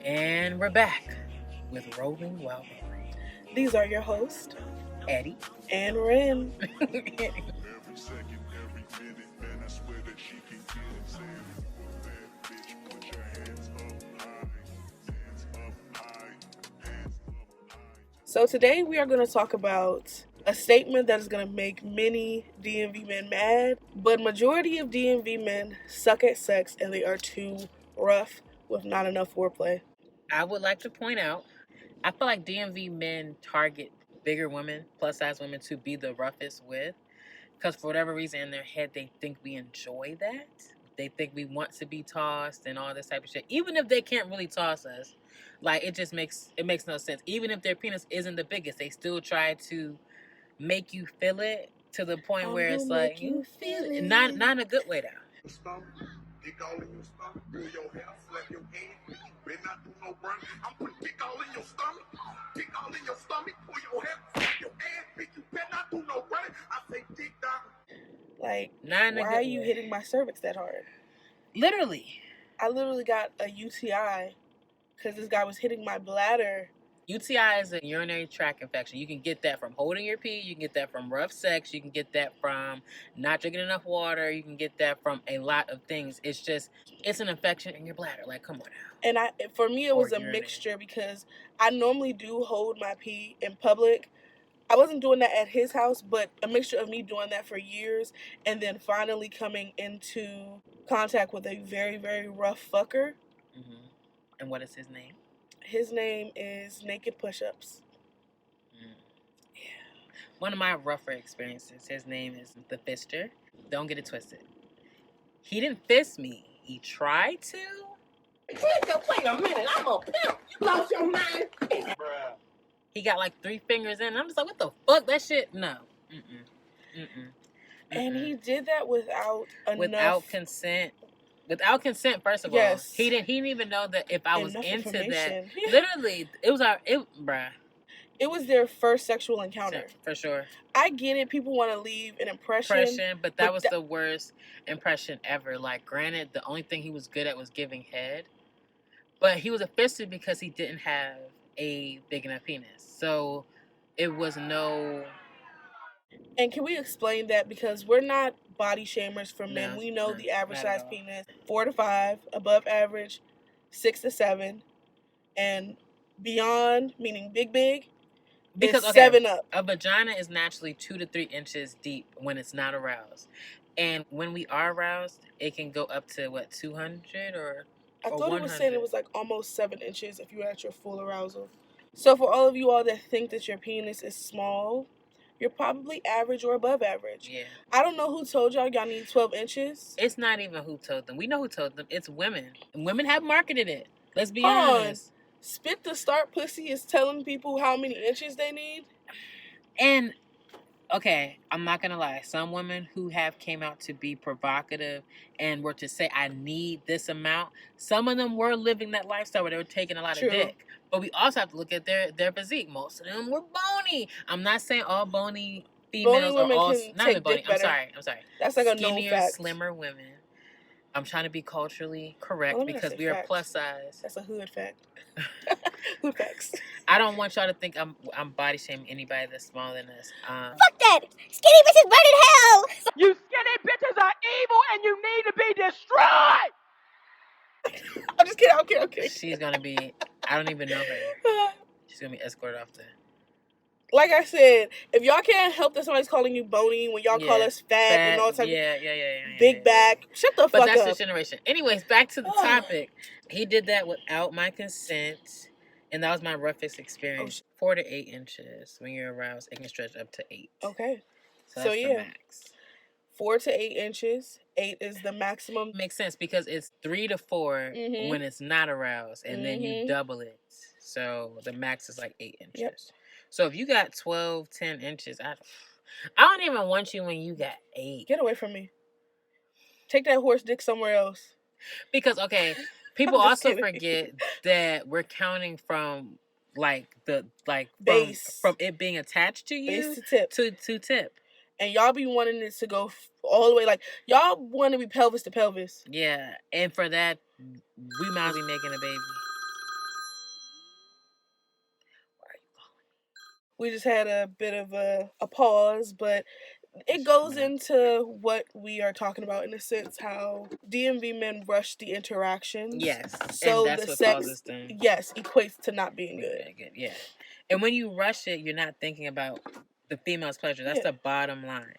And we're back with Rolling While Rolling. These are your hosts, Eddie and Ren. So today we are going to talk about a statement that is going to make many DMV men mad, but majority of DMV men suck at sex and they are too rough with not enough foreplay. I would like to point out, I feel like DMV men target bigger women, plus size women, to be the roughest with, because for whatever reason in their head they think we enjoy that. They think we want to be tossed and all this type of shit, even if they can't really toss us. Like, it makes no sense. Even if their penis isn't the biggest, they still try to make you feel it to the point where it's like, you feel it. Not in a good way, though. Dick all in your stomach, pull your hair, slap your head. You better not do no burn. I'm putting dick all in your stomach. Dick all in your stomach, pull your hair, slap your head. Bitch, you better not do no burn. I say dick down. Like, why are you hitting my cervix that hard? Literally. I literally got a UTI because this guy was hitting my bladder. UTI is a urinary tract infection. You can get that from holding your pee. You can get that from rough sex. You can get that from not drinking enough water. You can get that from a lot of things. It's an infection in your bladder. Like, come on now. And for me, it was a mixture because I normally do hold my pee in public. I wasn't doing that at his house, but a mixture of me doing that for years and then finally coming into contact with a very, very rough fucker. Mm-hmm. And what is his name? His name is Naked Push-Ups. Yeah. One of my rougher experiences, his name is the Fister. Don't get it twisted. He didn't fist me. He tried to. Wait a minute, I'm a pimp. You lost your mind. Bruh. He got like 3 fingers in. And I'm just like, what the fuck? That shit? No. And he did that without consent. Without consent, first of all. He didn't even know that if I was into that. Literally, bruh. It was their first sexual encounter. For sure. I get it. People want to leave an impression. But that was the worst impression ever. Like, granted, the only thing he was good at was giving head. But he was offended because he didn't have a big enough penis. So, it was no... And can we explain that? Because we're not body shamers for men. We know the average size penis, 4 to 5, above average, 6 to 7, and beyond, meaning big, because is 7 up. A vagina is naturally 2 to 3 inches deep when it's not aroused. And when we are aroused, it can go up to, 200 or I thought 100. It was saying it was like almost 7 inches if you're at your full arousal. So for all of you all that think that your penis is small, you're probably average or above average. Yeah. I don't know who told y'all need 12 inches. It's not even who told them. We know who told them. It's women. And women have marketed it. Let's be honest. Spit the Start Pussy is telling people how many inches they need. And, okay, I'm not going to lie. Some women who have came out to be provocative and were to say, I need this amount. Some of them were living that lifestyle where they were taking a lot of dick. But we also have to look at their physique. Most of them were bony. I'm not saying all bony females are all... Not even bony. I'm sorry. That's like a skinnier, no fact. Slimmer women. I'm trying to be culturally correct because we are plus size. That's a hood fact. Hood facts. I don't want y'all to think I'm body shaming anybody that's smaller than us. Fuck that! Skinny bitches burn in hell! You skinny bitches are evil and you need to be destroyed! I'm just kidding. Okay. She's gonna be... I don't even know her. She's gonna be escorted off there. Like I said, if y'all can't help that somebody's calling you bony when y'all call us fat and all type of big back, shut the fuck up. But that's this generation. Anyways, back to the topic. He did that without my consent, and that was my roughest experience. 4 to 8 inches. When you're aroused, it can stretch up to 8. Okay. So that's the max. 4 to 8 inches. 8 is the maximum. Makes sense because it's 3 to 4 when it's not aroused, and then you double it. So the max is like 8 inches. Yep. So if you got 12, 10 inches, I don't even want you when you got 8. Get away from me. Take that horse dick somewhere else. Because, okay, people also forget that we're counting from base. From it being attached to you base to tip. To tip. And y'all be wanting it to go all the way, like, y'all want to be pelvis to pelvis. Yeah, and for that, we might be making a baby. We just had a bit of a pause, but it goes into what we are talking about in a sense, how DMV men rush the interactions. Yes. So and that's the what sex, causes them. yes, equates to not being good. Yeah. And when you rush it, you're not thinking about the female's pleasure. That's the bottom line.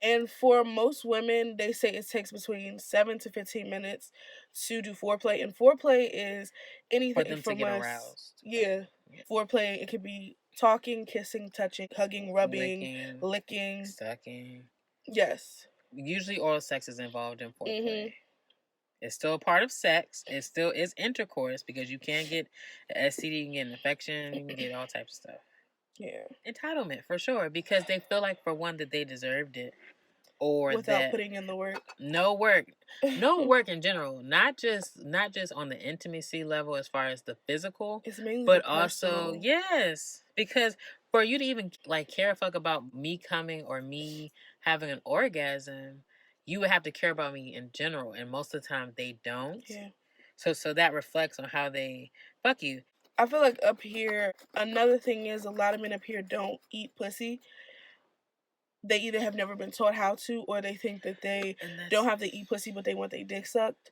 And for most women, they say it takes between 7 to 15 minutes to do foreplay. And foreplay is anything for them from to get us. Aroused. Yeah. Foreplay, it could be talking, kissing, touching, hugging, rubbing, licking, sucking. Yes. Usually oral sex is involved in foreplay. Mm-hmm. It's still a part of sex. It still is intercourse because you can get an STD, you can get an infection, you can get all types of stuff. Yeah. Entitlement, for sure, because they feel like, for one, that they deserved it. Or without putting in the work. No work in general. Not just on the intimacy level as far as the physical, it's mainly but also yes, because for you to even like care a fuck about me coming or me having an orgasm, you would have to care about me in general, and most of the time they don't. Yeah. So that reflects on how they fuck you. I feel like up here, another thing is a lot of men up here don't eat pussy. They either have never been taught how to, or they think that they don't have to eat pussy, but they want their dick sucked.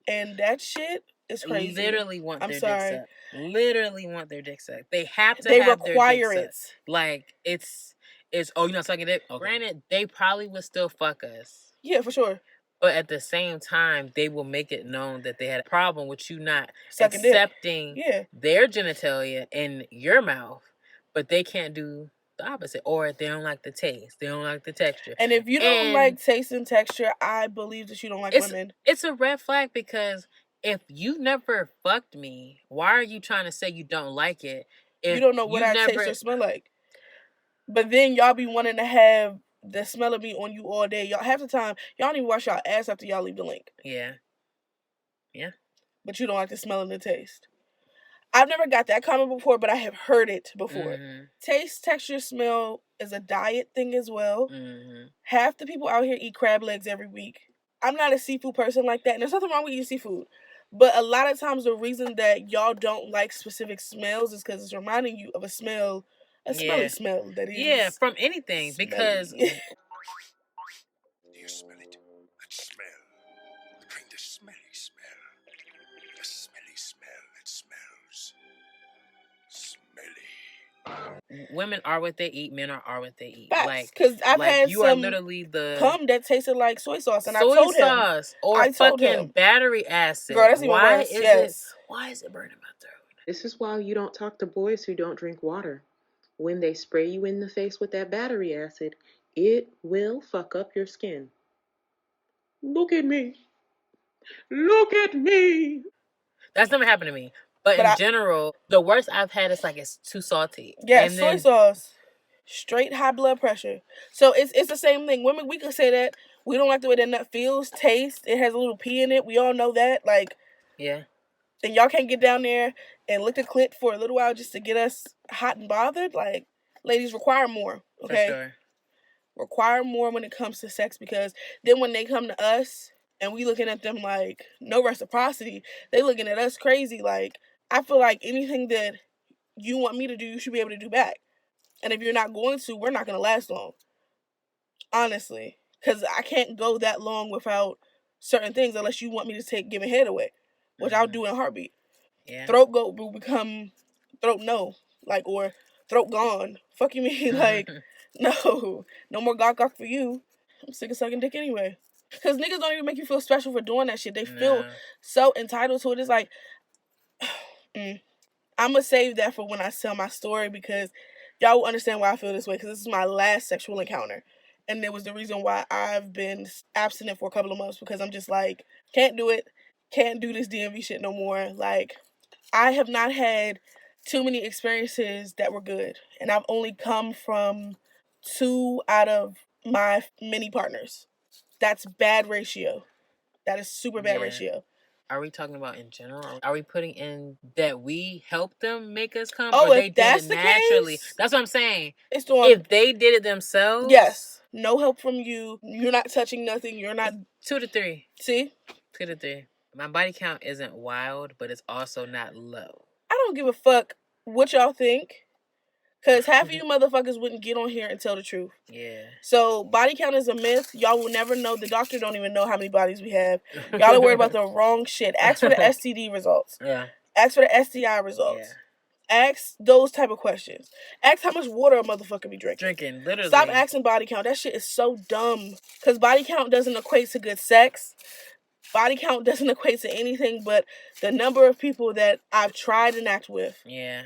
And that shit is crazy. Literally want their dick sucked. Literally want their dick sucked. They have to have their dick sucked. Like, it's oh, you're not sucking dick? Okay. Granted, they probably would still fuck us. Yeah, for sure. But at the same time, they will make it known that they had a problem with you not sucking accepting their genitalia in your mouth, but they can't do the opposite, or they don't like the taste, they don't like the texture. And if you don't like taste and texture, I believe that you don't like women. It's a red flag, because if you never fucked me, why are you trying to say you don't like it if you don't know what I taste or smell like? But then y'all be wanting to have the smell of me on you all day. Y'all half the time y'all don't even wash y'all ass after y'all leave the link. Yeah. But you don't like the smell and the taste. I've never got that comment before, but I have heard it before. Mm-hmm. Taste, texture, smell is a diet thing as well. Mm-hmm. Half the people out here eat crab legs every week. I'm not a seafood person like that, and there's nothing wrong with eating seafood. But a lot of times the reason that y'all don't like specific smells is because it's reminding you of a smell, smelly smell that is. Yeah, from anything, smelly. Because... Do you smell it? That smell. The kind of smelly smell. The smelly smell that smells smelly. Women are what they eat. Men are what they eat. Facts, like, because I've had you some are literally the cum that tasted like soy sauce, and I told him. Or fucking battery acid. Girl, that's even worse. Why is it burning my throat? This is why you don't talk to boys who don't drink water. When they spray you in the face with that battery acid, it will fuck up your skin. Look at me. Look at me. That's never happened to me. But in general, the worst I've had is like it's too salty. Yeah, soy sauce. Straight high blood pressure. So it's the same thing. Women, we could say that we don't like the way that nut feels, tastes. It has a little pee in it. We all know that. Like, yeah. And y'all can't get down there and lick the clit for a little while just to get us hot and bothered. Like, ladies, require more. Okay? For sure. Require more when it comes to sex, because then when they come to us and we looking at them like no reciprocity, they looking at us crazy. Like, I feel like anything that you want me to do, you should be able to do back. And if you're not going to, we're not going to last long. Honestly. Because I can't go that long without certain things unless you want me to take giving head away. Which I'll do in a heartbeat. Yeah. Throat go will become throat no. Like, or throat gone. Fuck you mean? Like, no more gawk for you. I'm sick of sucking dick anyway. Because niggas don't even make you feel special for doing that shit. They feel so entitled to it. It's like, I'm going to save that for when I tell my story, because y'all will understand why I feel this way, because this is my last sexual encounter. And it was the reason why I've been abstinent for a couple of months, because I'm just like, can't do it. Can't do this DMV shit no more. Like, I have not had too many experiences that were good. And I've only come from 2 out of my many partners. That's bad ratio. That is super bad ratio. Are we talking about in general? Are we putting in that we helped them make us come? Oh, or if they that's did it the naturally? case, that's what I'm saying. It's the one. If they did it themselves, yes, no help from you. You're not touching nothing. You're not 2 to 3. See, 2 to 3. My body count isn't wild, but it's also not low. I don't give a fuck what y'all think, Because half of you motherfuckers wouldn't get on here and tell the truth. Yeah. So body count is a myth. Y'all will never know. The doctor don't even know how many bodies we have. Y'all are worried about the wrong shit. Ask for the STD results. Yeah. Ask for the STI results. Yeah. Ask those type of questions. Ask how much water a motherfucker be drinking. Literally. Stop asking body count. That shit is so dumb. Because body count doesn't equate to good sex. Body count doesn't equate to anything but the number of people that I've tried and act with. Yeah.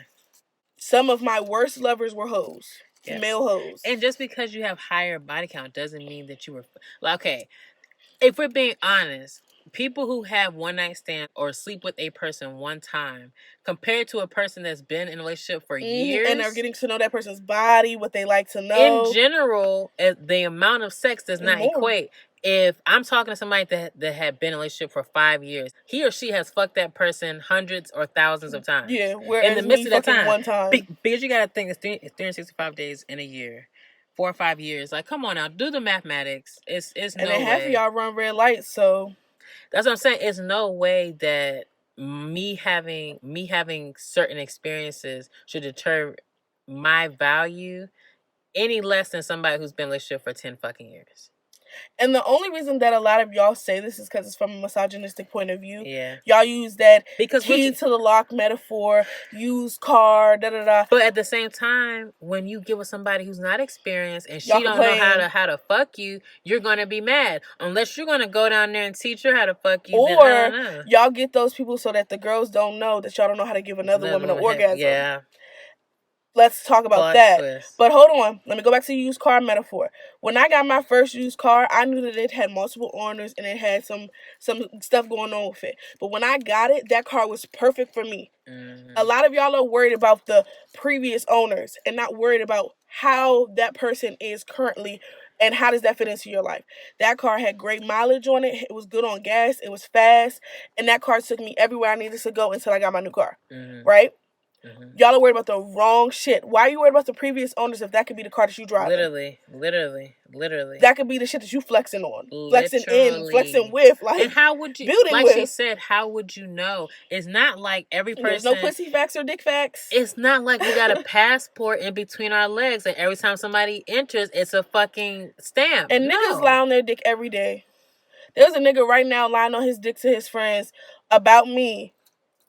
Some of my worst lovers were hoes. Yes. Male hoes. And just because you have higher body count doesn't mean that you were... Like, okay, if we're being honest, people who have one night stand or sleep with a person one time compared to a person that's been in a relationship for years and are getting to know that person's body, what they like to know. In general, the amount of sex does not equate. If I'm talking to somebody that had been in a relationship for 5 years, he or she has fucked that person hundreds or thousands of times. Yeah, whereas in the midst of that time, one time. Because you gotta think it's 365 days in a year. 4 or 5 years. Like, come on now, do the mathematics. It's no way. And half of y'all run red lights, so that's what I'm saying. It's no way that me having certain experiences should deter my value any less than somebody who's been in a relationship for 10 fucking years. And the only reason that a lot of y'all say this is because it's from a misogynistic point of view. Yeah. Y'all use that because key to the lock metaphor, used car, da-da-da. But at the same time, when you get with somebody who's not experienced and she don't know how to fuck you, you're going to be mad. Unless you're going to go down there and teach her how to fuck you. Or y'all get those people so that the girls don't know that y'all don't know how to give another woman an orgasm. Yeah. Let's talk about that. Twist. But hold on. Let me go back to the used car metaphor. When I got my first used car, I knew that it had multiple owners and it had some stuff going on with it. But when I got it, that car was perfect for me. Mm-hmm. A lot of y'all are worried about the previous owners and not worried about how that person is currently and how does that fit into your life. That car had great mileage on it. It was good on gas. It was fast. And that car took me everywhere I needed to go until I got my new car. Mm-hmm. Right? Mm-hmm. Y'all are worried about the wrong shit. Why are you worried about the previous owners if that could be the car that you drive? Literally. That could be the shit that you flexing on. Flexing in, flexing with. Like, and how would you, like with. She said, how would you know? It's not like every person... There's no pussy facts or dick facts. It's not like we got a passport in between our legs and every time somebody enters, it's a fucking stamp. And niggas lie on their dick every day. There's a nigga right now lying on his dick to his friends about me.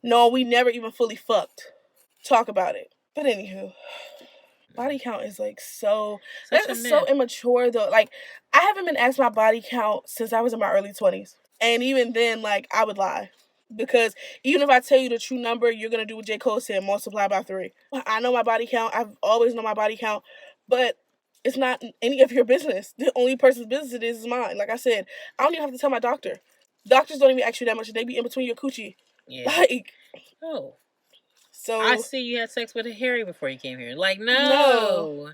No, we never even fully fucked. Talk about it. But anywho, body count is like so... That is so immature though. Like, I haven't been asked my body count since I was in my early 20s. And even then, like, I would lie. Because even if I tell you the true number, you're going to do what J. Cole said, multiply by 3. I know my body count. I've always known my body count. But it's not any of your business. The only person's business it is mine. Like I said, I don't even have to tell my doctor. Doctors don't even ask you that much. They be in between your coochie. Yeah. Like... Oh. So I see you had sex with a Harry before you came here. Like, no.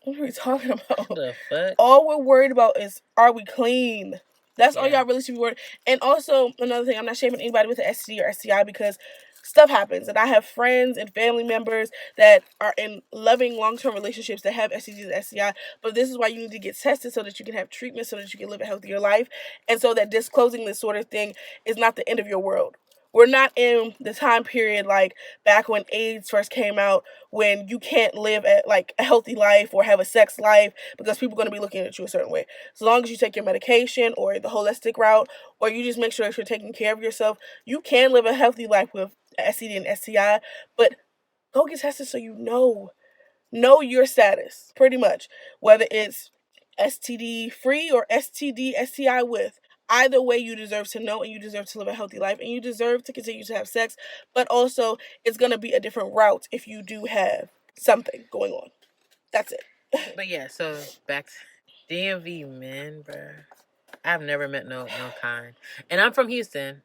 What are we talking about? The fuck? All we're worried about is, are we clean? That's all y'all really should be worried. And also, another thing, I'm not shaming anybody with an STD or STI because stuff happens. And I have friends and family members that are in loving long-term relationships that have STDs and STI. But this is why you need to get tested so that you can have treatment so that you can live a healthier life. And so that disclosing this sort of thing is not the end of your world. We're not in the time period like back when AIDS first came out when you can't live like a healthy life or have a sex life because people are going to be looking at you a certain way. As long as you take your medication or the holistic route or you just make sure that you're taking care of yourself, you can live a healthy life with STD and STI. But go get tested so you know your status, pretty much. Whether it's STD free or STD, STI with. Either way, you deserve to know and you deserve to live a healthy life and you deserve to continue to have sex. But also, it's going to be a different route if you do have something going on. That's it. But yeah, so back to DMV, man, bruh. I've never met no kind. And I'm from Houston.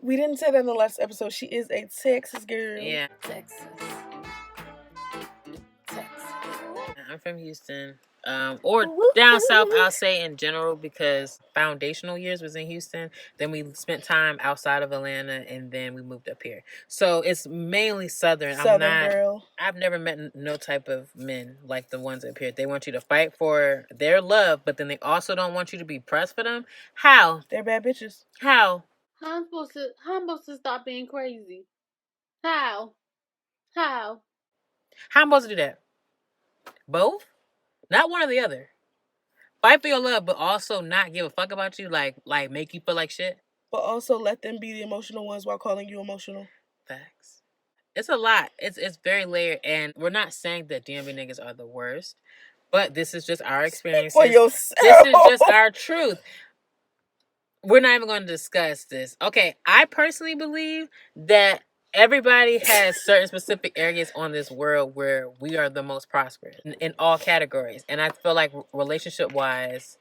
We didn't say that in the last episode. She is a Texas girl. Yeah. Texas. I'm from Houston. Or down south, I'll say in general, because foundational years was in Houston. Then we spent time outside of Atlanta, and then we moved up here. So it's mainly southern. Girl. I've never met no type of men like the ones up here. They want you to fight for their love, but then they also don't want you to be pressed for them. How? They're bad bitches. How? How I'm supposed to stop being crazy? How? How I'm supposed to do that? Both? Not one or the other. Fight for your love, but also not give a fuck about you, like make you feel like shit. But also let them be the emotional ones while calling you emotional. Facts. It's a lot. It's very layered, and we're not saying that DMV niggas are the worst, but this is just our experiences. For yourself. This is just our truth. We're not even going to discuss this. Okay, I personally believe that everybody has certain specific areas on this world where we are the most prosperous in all categories. And I feel like relationship wise,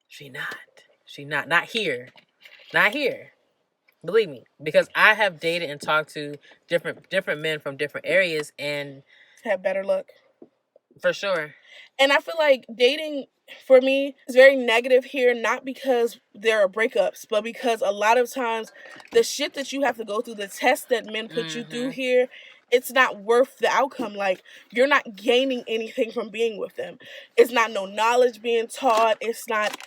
she not here. Not here. Believe me. Because I have dated and talked to different men from different areas and have better luck. For sure. And I feel like dating, for me, is very negative here, not because there are breakups, but because a lot of times the shit that you have to go through, the test that men put you through here, it's not worth the outcome. Like, you're not gaining anything from being with them. It's not no knowledge being taught. It's not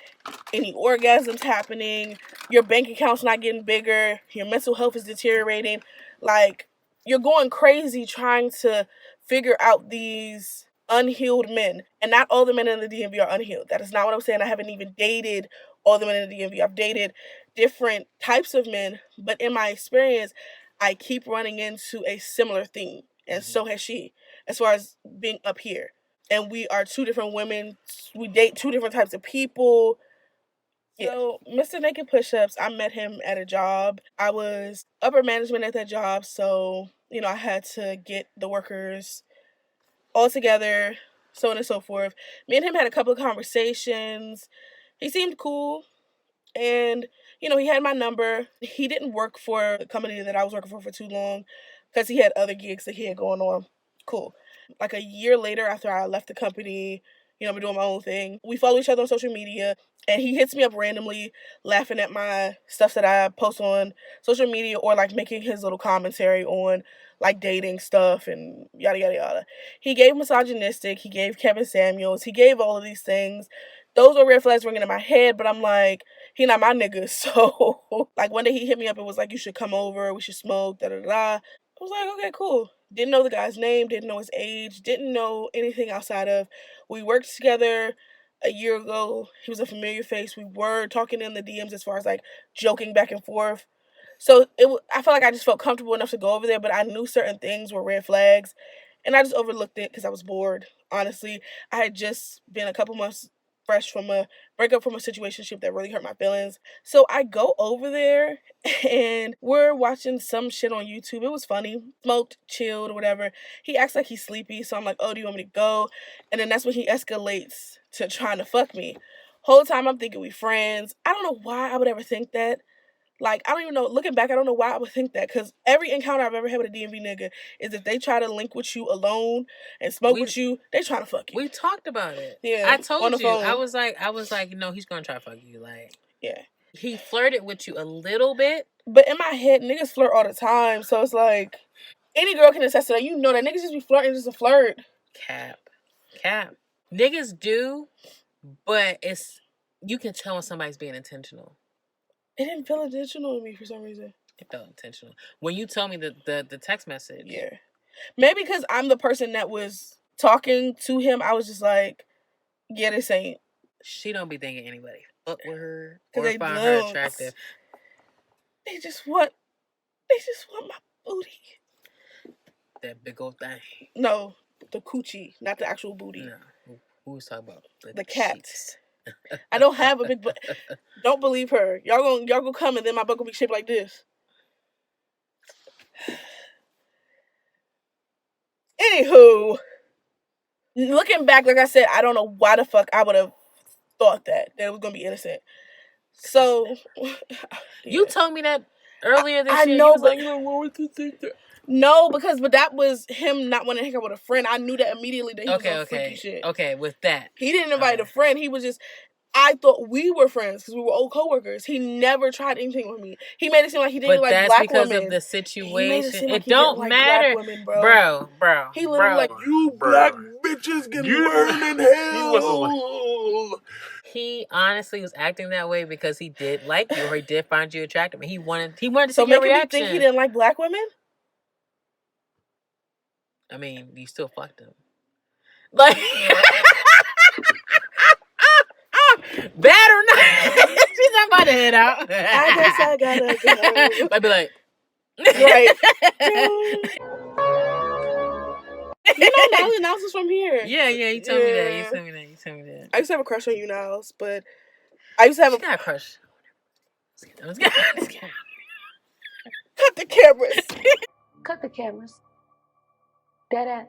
any orgasms happening. Your bank account's not getting bigger. Your mental health is deteriorating. Like, you're going crazy trying to figure out these unhealed men. And not all the men in the DMV are unhealed. That is not what I'm saying. I haven't even dated all the men in the DMV. I've dated different types of men, but in my experience, I keep running into a similar theme. And so has she, as far as being up here. And we are two different women. We date two different types of people. Yeah. So, Mr. Naked Push-Ups, I met him at a job. I was upper management at that job, so, I had to get the workers all together, so on and so forth. Me and him had a couple of conversations. He seemed cool, and, he had my number. He didn't work for the company that I was working for too long, because he had other gigs that he had going on. Cool. Like a year later, after I left the company, I've been doing my own thing. We follow each other on social media, and he hits me up randomly, laughing at my stuff that I post on social media, or like making his little commentary on like dating stuff and yada yada yada. He gave misogynistic, he gave Kevin Samuels, he gave all of these things. Those were red flags ringing in my head, but I'm like, he not my nigga. So like one day he hit me up and was like, you should come over, we should smoke, da da da. I was like, okay, cool. Didn't know the guy's name, didn't know his age, didn't know anything outside of, we worked together a year ago. He was a familiar face. We were talking in the DMs as far as like joking back and forth. So I felt like I just felt comfortable enough to go over there, but I knew certain things were red flags, and I just overlooked it because I was bored. Honestly, I had just been a couple months fresh from a breakup from a situationship that really hurt my feelings. So I go over there and we're watching some shit on YouTube. It was funny. Smoked, chilled, or whatever. He acts like he's sleepy, so I'm like, oh, do you want me to go? And then that's when he escalates to trying to fuck me. Whole time I'm thinking we friends. I don't know why I would ever think that. Like, I don't even know, looking back, I don't know why I would think that, because every encounter I've ever had with a DMV nigga is if they try to link with you alone and smoke with you, they trying to fuck you. We talked about it. Yeah, I told on the you. phone. I was like, he's going to try to fuck you. Like, yeah. He flirted with you a little bit. But in my head, niggas flirt all the time, so it's like, any girl can attest to that. You know that niggas just be flirting just to flirt. Cap. Niggas do, but you can tell when somebody's being intentional. It didn't feel intentional to me for some reason. It felt intentional. When you told me the text message. Yeah. Maybe because I'm the person that was talking to him, I was just like, yeah, this ain't. She don't be thinking anybody fuck with her or find her attractive. They just want my booty. That big old thing. No, the coochie, not the actual booty. No. Who was talking about? The cat. I don't have a big butt. Don't believe her. Y'all gonna come and then my butt gonna be shaped like this. Anywho, looking back, like I said, I don't know why the fuck I would have thought that it was gonna be innocent. So you told me that earlier this year. I know, but what would you think that? No, but that was him not wanting to hang out with a friend. I knew that immediately that he was on freaky shit. Okay, with that. He didn't invite a friend. He was just, I thought we were friends because we were old coworkers. He never tried anything with me. He made it seem like he didn't like black women. But that's because of the situation. It don't matter. Women, bro. He literally like, you black bitches get burn in hell. He honestly was acting that way because he did like you or he did find you attractive. He wanted to see your reaction. So making me think he didn't like black women? I mean, you still fucked him. Like, bad or not, she's not about to head out. I guess I gotta go. I'd be like, right. You know, Nolly Niles is from here. Yeah, you told me that. You told me that. I used to have a crush on you, Niles, but I used to have she got a crush. Let's get Cut the cameras. Cut the cameras. Dead ass.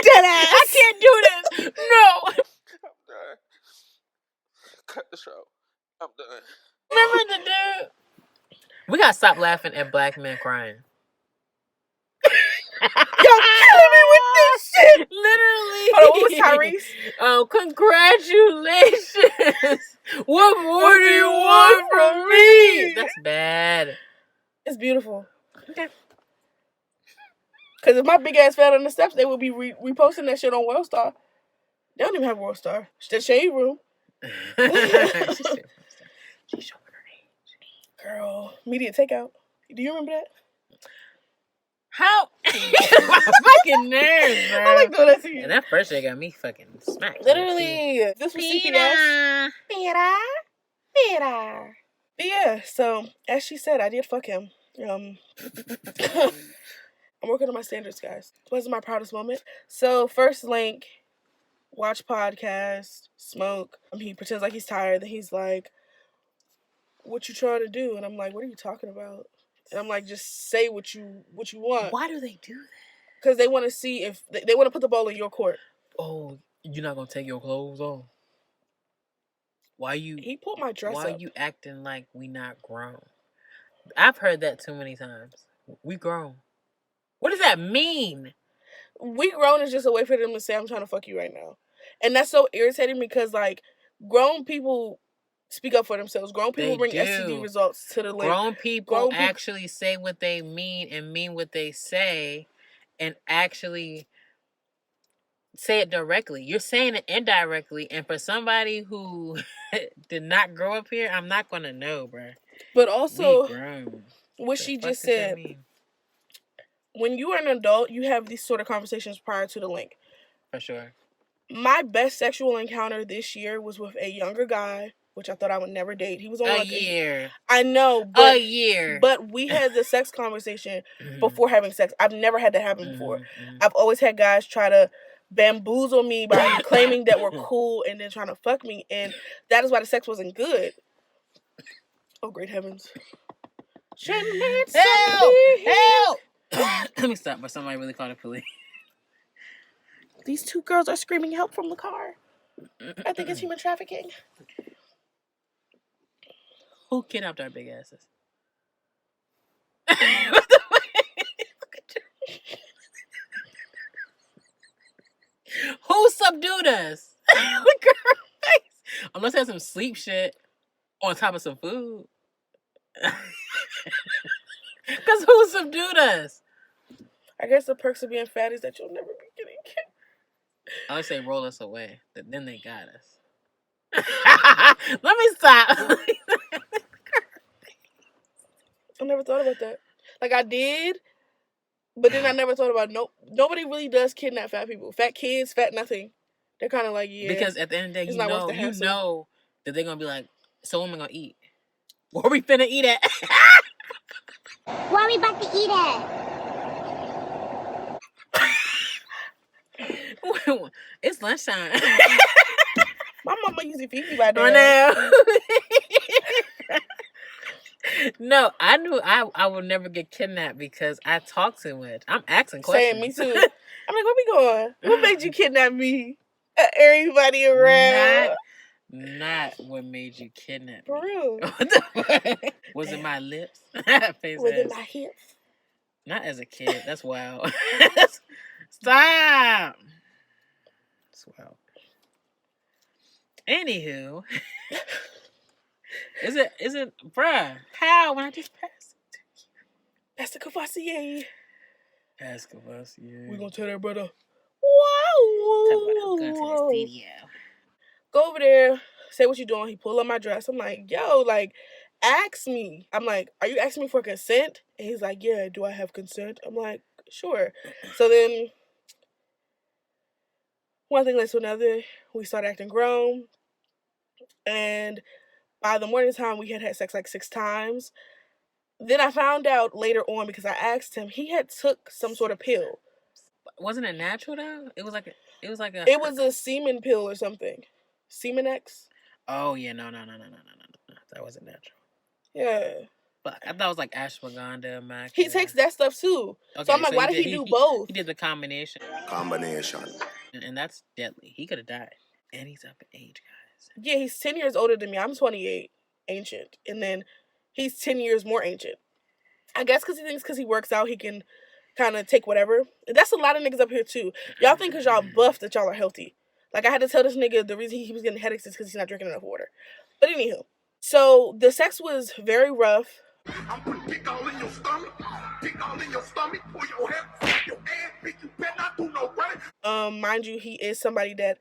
Dead ass. I can't do this. No. I'm done. Cut the show. I'm done. Remember the dude? We gotta stop laughing at black men crying. Y'all killing me with this shit. Literally. Hold on, what was Tyrese? Oh, congratulations. What more do you want from me? That's bad. It's beautiful. Okay. Because if my big ass fell on the steps, they would be reposting that shit on Worldstar. They don't even have Worldstar. It's the Shade Room. She's showing her age. Girl, media takeout. Do you remember that? How? My fucking nerves, bro. I like doing that to you. And that first shit got me fucking smacked. Literally. This was CPS. Peter. Yeah, so as she said, I did fuck him. I'm working on my standards, guys. It wasn't my proudest moment. So first link, watch podcast, smoke. He pretends like he's tired. Then he's like, "What you trying to do?" And I'm like, "What are you talking about?" And I'm like, "Just say what you want." Why do they do that? Because they want to see if they want to put the ball in your court. Oh, you're not gonna take your clothes off? Why you? He pulled my dress up. Why you acting like we not grown? I've heard that too many times. We grown. What does that mean? We grown is just a way for them to say, "I'm trying to fuck you right now," and that's so irritating because like grown people speak up for themselves. Grown people bring STD results to the link. Grown people actually say what they mean and mean what they say, and actually say it directly. You're saying it indirectly, and for somebody who did not grow up here, I'm not gonna know, bro. But also, we grown. What she just said. When you are an adult, you have these sort of conversations prior to the link. For sure. My best sexual encounter this year was with a younger guy, which I thought I would never date. He was on like a year. I know, but a year. But we had the sex conversation before having sex. I've never had that happen before. I've always had guys try to bamboozle me by claiming that we're cool and then trying to fuck me, and that is why the sex wasn't good. Oh, great heavens! Help! Let me stop, but somebody really called the police. These two girls are screaming help from the car. I think it's human trafficking. Who kidnapped our big asses? Who subdued us? Look at her face. Unless they had some sleep shit on top of some food. Because who subdued us? I guess the perks of being fat is that you'll never be getting kicked. I would say roll us away, but then they got us. Let me stop. I never thought about that. Like I did, but then I never thought about nobody really does kidnap fat people. Fat kids, fat nothing. They're kind of like, yeah. Because at the end of the day, you know that they're going to be like, so what am I going to eat? Where we finna eat at? Where are we about to eat at? It's lunchtime. My mama usually feed me by now. No, I knew I would never get kidnapped because I talk too much. I'm asking questions. Same, me too. I'm like, where we going? What made you kidnap me? Everybody around. Not what made you kidnap me. For real. Was it my lips? Was it my hips? Not as a kid. That's wild. Stop. That's wild. Anywho. Is it, bruh? How? When I just passed it to you. That's the Cavassier. That's Cavassier. We're gonna tell that brother. Whoa. Talk about I'm going to the studio. Go over there. Say what you doing. He pull up my dress. I'm like, yo, like, ask me. I'm like, are you asking me for consent? And he's like, yeah, do I have consent? I'm like, sure. So then One thing led to another. We started acting grown. And by the morning time, we had sex like 6 times. Then I found out later on, because I asked him, he had took some sort of pill. Wasn't it natural though? It was a semen pill or something. Semen X. Oh yeah, no. That wasn't natural. Yeah. Fuck, I thought it was like ashwagandha, maca. He takes that stuff too. Okay, so I'm like, why did he do both? He did the combination. And that's deadly. He could have died. And he's up in age, guys. Yeah, he's 10 years older than me. I'm 28, ancient. And then he's 10 years more ancient. I guess because he thinks because he works out, he can kind of take whatever. And that's a lot of niggas up here too. Y'all think because y'all buff that y'all are healthy. Like, I had to tell this nigga the reason he was getting headaches is because he's not drinking enough water. But anywho, so the sex was very rough. I'm putting dick all in your stomach, pull your head, your ass, bitch, you better not do no running. Mind you, he is somebody that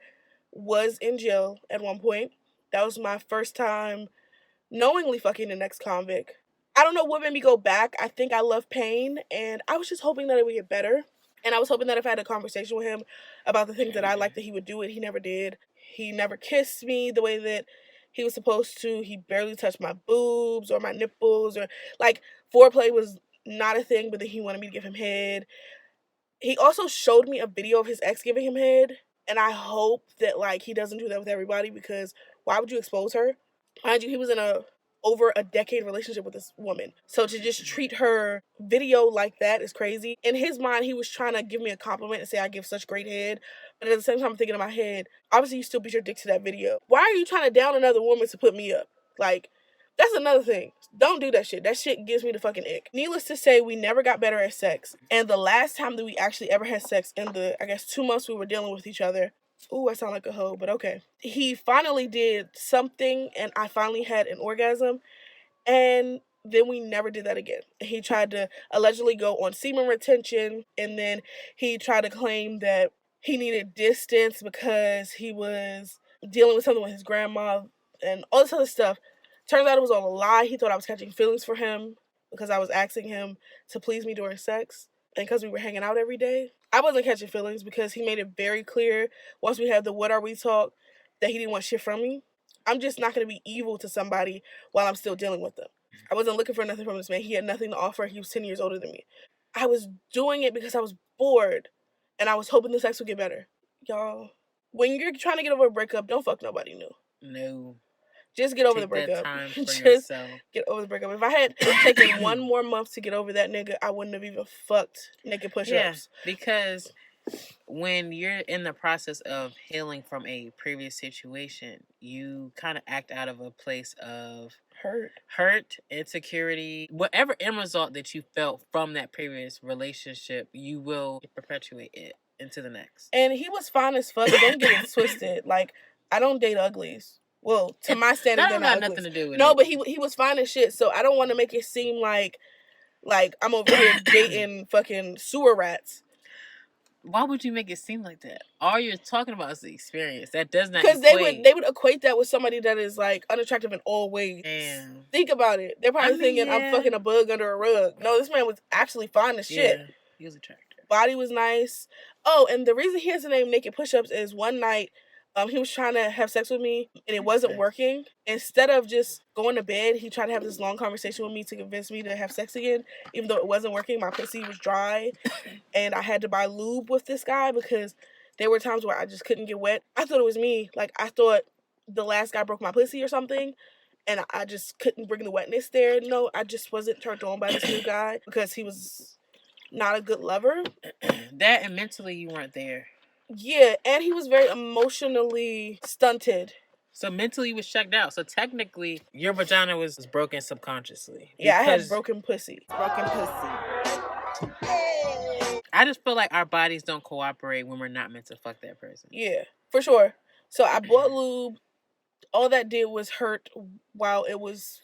was in jail at one point. That was my first time knowingly fucking an ex-convict. I don't know what made me go back. I think I love pain, and I was just hoping that it would get better. And I was hoping that if I had a conversation with him about the things that I liked, that he would do it. He never did. He never kissed me the way that he was supposed to. He barely touched my boobs or my nipples, or like foreplay was not a thing, but then he wanted me to give him head. He also showed me a video of his ex giving him head, and I hope that like he doesn't do that with everybody, because why would you expose her? Mind you, he was in over a decade relationship with this woman. So to just treat her video like that is crazy. In his mind, he was trying to give me a compliment and say I give such great head. But at the same time, I'm thinking in my head, obviously you still beat your dick to that video. Why are you trying to down another woman to put me up? Like, that's another thing. Don't do that shit. That shit gives me the fucking ick. Needless to say, we never got better at sex. And the last time that we actually ever had sex, in the, I guess, 2 months we were dealing with each other, ooh, I sound like a hoe, but okay. He finally did something, and I finally had an orgasm, and then we never did that again. He tried to allegedly go on semen retention, and then he tried to claim that he needed distance because he was dealing with something with his grandma and all this other stuff. Turns out it was all a lie. He thought I was catching feelings for him because I was asking him to please me during sex, and because we were hanging out every day. I wasn't catching feelings because he made it very clear once we had the what are we talk that he didn't want shit from me. I'm just not going to be evil to somebody while I'm still dealing with them. I wasn't looking for nothing from this man. He had nothing to offer. He was 10 years older than me. I was doing it because I was bored, and I was hoping the sex would get better. Y'all, when you're trying to get over a breakup, don't fuck nobody new. No. Just get over the breakup. Just get over the breakup. If I had taken 1 more month to get over that nigga, I wouldn't have even fucked naked push-ups. Yeah, because when you're in the process of healing from a previous situation, you kind of act out of a place of hurt, insecurity, whatever end result that you felt from that previous relationship, you will perpetuate it into the next. And he was fine as fuck. Don't get it twisted. Like, I don't date uglies. Well, to my standards, that don't have nothing to do with it. No, but he was fine as shit. So I don't want to make it seem like I'm over here dating fucking sewer rats. Why would you make it seem like that? All you're talking about is the experience. That does not because they would equate that with somebody that is like unattractive in all ways. Damn. Think about it. They're probably thinking I'm fucking a bug under a rug. No, this man was actually fine as shit. Yeah, he was attractive. Body was nice. Oh, and the reason he has the name Naked Push-Ups is one night he was trying to have sex with me, and it wasn't working. Instead of just going to bed, he tried to have this long conversation with me to convince me to have sex again, even though it wasn't working. My pussy was dry, and I had to buy lube with this guy because there were times where I just couldn't get wet. I thought it was me. Like, I thought the last guy broke my pussy or something, and I just couldn't bring the wetness there. No, I just wasn't turned on by this new guy because he was not a good lover. That and mentally you weren't there. Yeah, and he was very emotionally stunted. So mentally you was checked out. So technically your vagina was broken subconsciously. Yeah, I had broken pussy. I just feel like our bodies don't cooperate when we're not meant to fuck that person. Yeah, for sure. So I bought lube. All that did was hurt while it was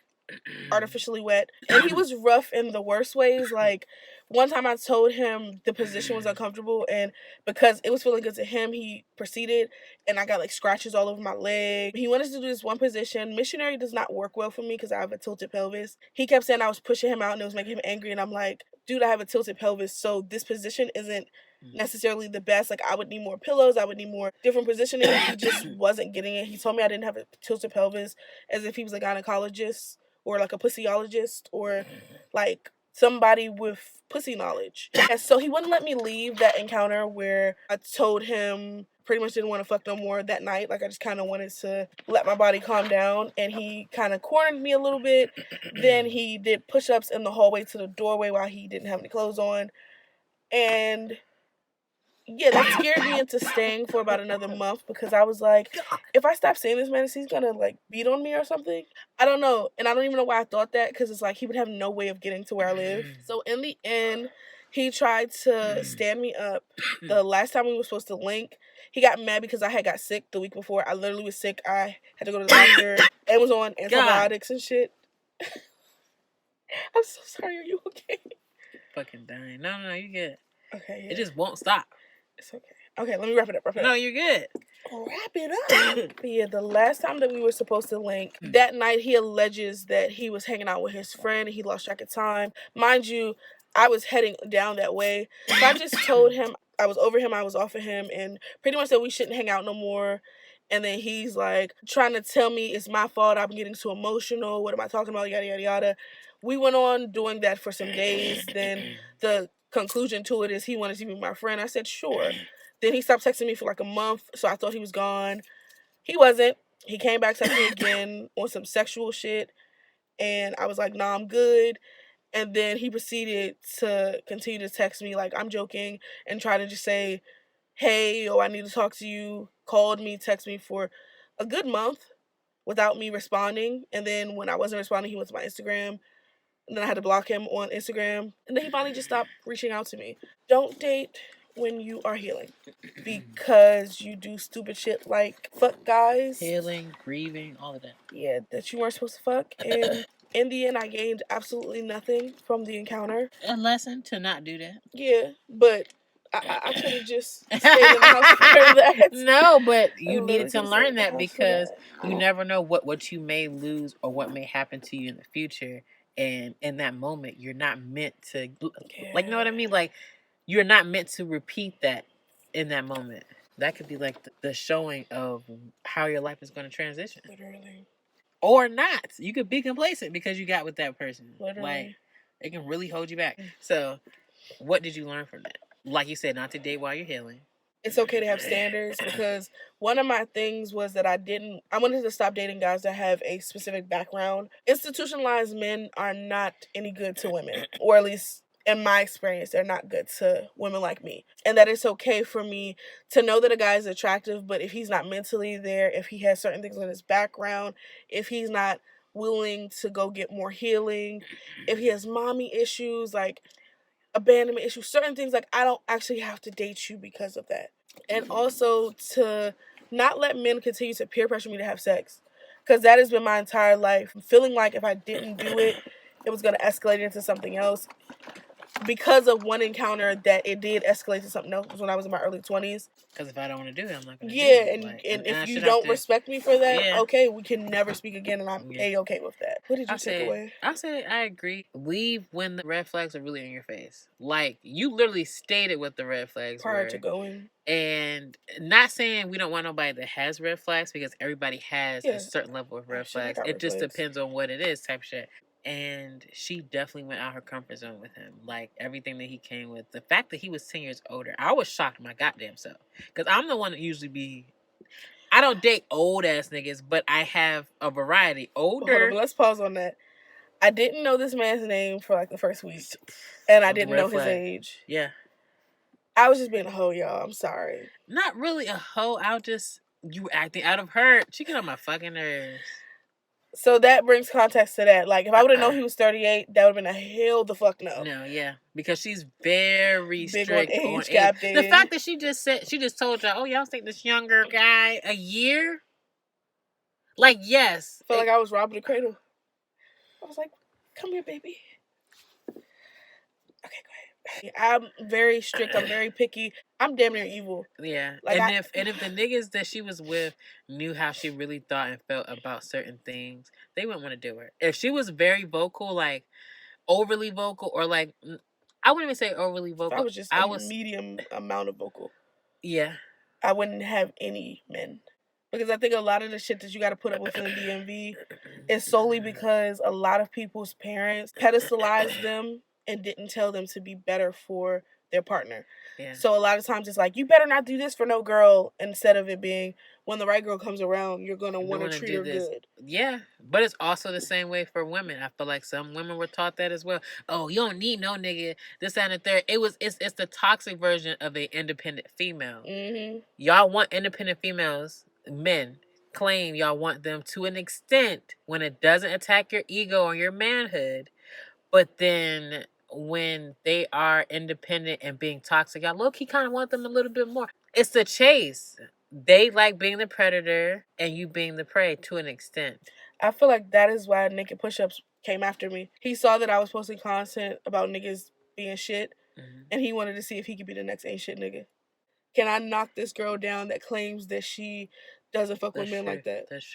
artificially wet. And he was rough in the worst ways. Like, one time I told him the position was uncomfortable, and because it was feeling good to him, he proceeded, and I got like scratches all over my leg. He wanted to do this one position. Missionary does not work well for me because I have a tilted pelvis. He kept saying I was pushing him out and it was making him angry, and I'm like, dude, I have a tilted pelvis, so this position isn't necessarily the best. Like, I would need more pillows. I would need more different positioning. He just wasn't getting it. He told me I didn't have a tilted pelvis, as if he was a gynecologist or like a pussyologist or like somebody with pussy knowledge. And so he wouldn't let me leave that encounter where I told him pretty much didn't want to fuck no more that night. Like, I just kind of wanted to let my body calm down, and he kind of cornered me a little bit. Then he did push-ups in the hallway to the doorway while he didn't have any clothes on. And yeah, that scared me into staying for about another month, because I was like, if I stop seeing this man, is he gonna like beat on me or something? I don't know. And I don't even know why I thought that, because it's like he would have no way of getting to where I live. So in the end, he tried to stand me up. The last time we were supposed to link, he got mad because I had got sick the week before. I literally was sick. I had to go to the doctor and was on antibiotics and shit. I'm so sorry. Are you okay? Fucking dying. No, you good. Okay. Yeah. It just won't stop. It's okay. Okay, let me wrap it up. No, you're good. Wrap it up. But yeah, the last time that we were supposed to link, that night he alleges that he was hanging out with his friend and he lost track of time. Mind you, I was heading down that way. So I just told him I was over him, I was off of him, and pretty much that we shouldn't hang out no more. And then he's like trying to tell me it's my fault, I'm getting too emotional, what am I talking about, yada, yada, yada. We went on doing that for some days. Then the conclusion to it is he wanted to be my friend. I said, sure. Then he stopped texting me for like a month, so I thought he was gone. He wasn't. He came back texting me again on some sexual shit, and I was like, nah, I'm good. And then he proceeded to continue to text me like I'm joking and try to just say, hey, I need to talk to you. Called me, texted me for a good month without me responding. And then when I wasn't responding, he went to my Instagram. And then I had to block him on Instagram. And then he finally just stopped reaching out to me. Don't date when you are healing, because you do stupid shit like fuck guys. Healing, grieving, all of that. Yeah, that you weren't supposed to fuck. And in the end, I gained absolutely nothing from the encounter. A lesson to not do that. Yeah, but I could have just stayed in the house for that. No, but you needed to learn that, because you never know what you may lose or what may happen to you in the future. And in that moment, you're not meant to, like, you know what I mean? Like, you're not meant to repeat that in that moment. That could be like the showing of how your life is going to transition. Literally. Or not. You could be complacent because you got with that person. Literally. Like, it can really hold you back. So, what did you learn from that? Like you said, not to date while you're healing. It's okay to have standards, because one of my things was that I wanted to stop dating guys that have a specific background. Institutionalized men are not any good to women, or at least in my experience, they're not good to women like me. And that it's okay for me to know that a guy is attractive, but if he's not mentally there, if he has certain things in his background, if he's not willing to go get more healing, if he has mommy issues, like abandonment issues, certain things, like I don't actually have to date you because of that. And also to not let men continue to peer pressure me to have sex, because that has been my entire life, feeling like if I didn't do it, it was going to escalate into something else. Because of one encounter that it did escalate to something else when I was in my early 20s. Because if I don't want to do it, I'm not going to do it. Like, and if you don't respect me for that, okay, we can never speak again, and I'm A-okay with that. What did you take away? I said I agree. Leave when the red flags are really in your face. Like, you literally stated what the red flags were. Prior to going. And not saying we don't want nobody that has red flags, because everybody has a certain level of red flags. It just depends on what it is, type shit. And she definitely went out her comfort zone with him. Like, everything that he came with. The fact that he was 10 years older. I was shocked my goddamn self. Because I'm the one that usually I don't date old-ass niggas, but I have a variety. Older. Let's pause on that. I didn't know this man's name for, like, the first week. And I didn't know his age. Yeah. I was just being a hoe, y'all. I'm sorry. Not really a hoe. You were acting out of hurt. She get on my fucking nerves. So that brings context to that. Like, if I would have known he was 38, that would have been a hell the fuck no. No, yeah. Because she's very big strict on age. The fact that she just told y'all, y'all think this younger guy a year? Like, yes. I felt like I was robbing the cradle. I was like, come here, baby. Okay, go ahead. I'm very strict. I'm very picky. I'm damn near evil. Yeah. Like, if the niggas that she was with knew how she really thought and felt about certain things, they wouldn't want to do her. If she was very vocal, like overly vocal, or like I wouldn't even say overly vocal. I was just a medium amount of vocal. Yeah. I wouldn't have any men. Because I think a lot of the shit that you got to put up with in the DMV is solely because a lot of people's parents pedestalized them and didn't tell them to be better for their partner. Yeah. So a lot of times it's like, you better not do this for no girl, instead of it being, when the right girl comes around, you're going to want to treat her good. Yeah, but it's also the same way for women. I feel like some women were taught that as well. Oh, you don't need no nigga, this, that, and the third. It's the toxic version of an independent female. Mm-hmm. Y'all want independent females, men claim y'all want them to an extent when it doesn't attack your ego or your manhood, but then when they are independent and being toxic, y'all low-key kind of want them a little bit more. It's the chase. They like being the predator and you being the prey to an extent. I feel like that is why Naked Push-Ups came after me. He saw that I was posting content about niggas being shit, and he wanted to see if he could be the next ain't shit nigga. Can I knock this girl down that claims that she doesn't fuck with men like that? That's